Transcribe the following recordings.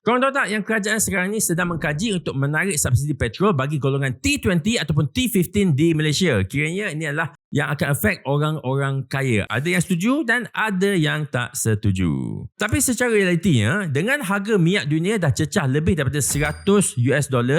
Korang tahu tak yang kerajaan sekarang ni sedang mengkaji untuk menarik subsidi petrol bagi golongan T20 ataupun T15 di Malaysia. Kiranya ini adalah yang akan affect orang-orang kaya. Ada yang setuju dan ada yang tak setuju. Tapi secara realitinya, dengan harga minyak dunia dah cecah lebih daripada $100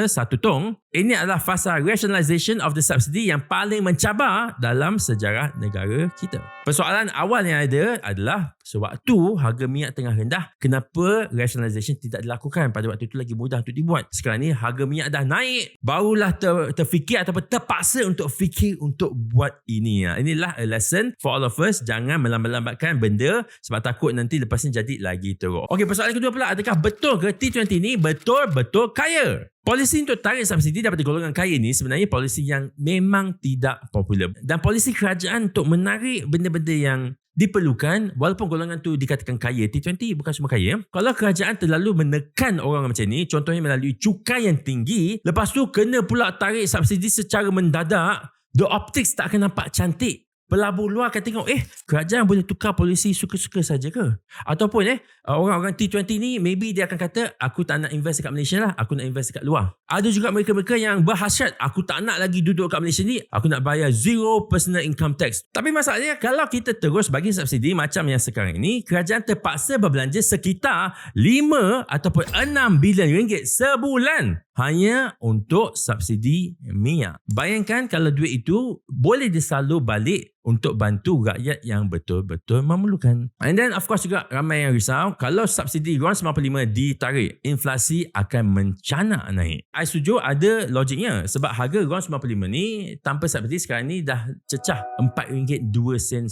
satu tong, ini adalah fasa rationalization of the subsidy yang paling mencabar dalam sejarah negara kita. Persoalan awal yang ada adalah sewaktu harga minyak tengah rendah, kenapa rationalization tidak dilakukan pada waktu itu lagi mudah untuk dibuat? Sekarang ni harga minyak dah naik, barulah terfikir ataupun terpaksa untuk fikir untuk buat ini. Inilah a lesson for all of us. Jangan melambat-lambatkan benda sebab takut nanti lepas ni jadi lagi teruk. Okey, persoalan kedua pula, adakah betul ke T20 ni betul-betul kaya? Polisi untuk tarik subsidi daripada golongan kaya ni sebenarnya polisi yang memang tidak popular. Dan polisi kerajaan untuk menarik benda-benda yang diperlukan, walaupun golongan tu dikatakan kaya, T20 bukan semua kaya. Kalau kerajaan terlalu menekan orang macam ni, contohnya melalui cukai yang tinggi, lepas tu kena pula tarik subsidi secara mendadak, the optics tak akan nampak cantik. Pelabur luar akan tengok, kerajaan boleh tukar polisi suka-suka saja ke? Ataupun orang-orang T20 ni, maybe dia akan kata, aku tak nak invest dekat Malaysia lah, aku nak invest dekat luar. Ada juga mereka-mereka yang berhasrat, aku tak nak lagi duduk kat Malaysia ni, aku nak bayar zero personal income tax. Tapi masalahnya, kalau kita terus bagi subsidi macam yang sekarang ini, kerajaan terpaksa berbelanja sekitar 5 ataupun 6 bilion ringgit sebulan hanya untuk subsidi minyak. Bayangkan kalau duit itu boleh disalur balik untuk bantu rakyat yang betul-betul memerlukan. And then of course juga ramai yang risau, kalau subsidi RON95 ditarik, inflasi akan mencanak naik. I setuju ada logiknya sebab harga RON95 ni tanpa subsidi sekarang ni dah cecah RM4.2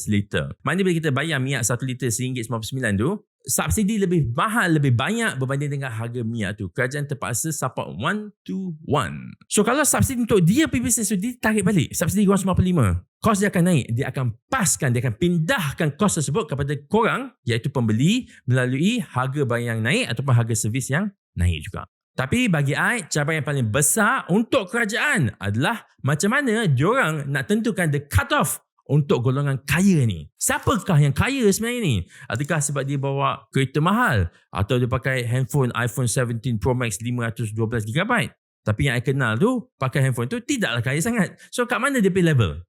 liter. Maknanya bila kita bayar minyak 1 liter RM1.99 tu, subsidi lebih mahal, lebih banyak berbanding dengan harga minyak tu. Kerajaan terpaksa support 1 to 1. So kalau subsidi untuk dia pergi bisnes tu ditarik balik, subsidi RON95, kos dia akan naik. Dia akan paskan, dia akan pindahkan kos tersebut kepada korang, iaitu pembeli, melalui harga barang yang naik ataupun harga servis yang naik juga. Tapi bagi I, cabaran yang paling besar untuk kerajaan adalah macam mana diorang nak tentukan the cut-off untuk golongan kaya ni. Siapakah yang kaya sebenarnya ni? Adakah sebab dia bawa kereta mahal? Atau dia pakai handphone iPhone 17 Pro Max 512GB? Tapi yang I kenal tu, pakai handphone tu tidaklah kaya sangat. So kat mana dia pay level?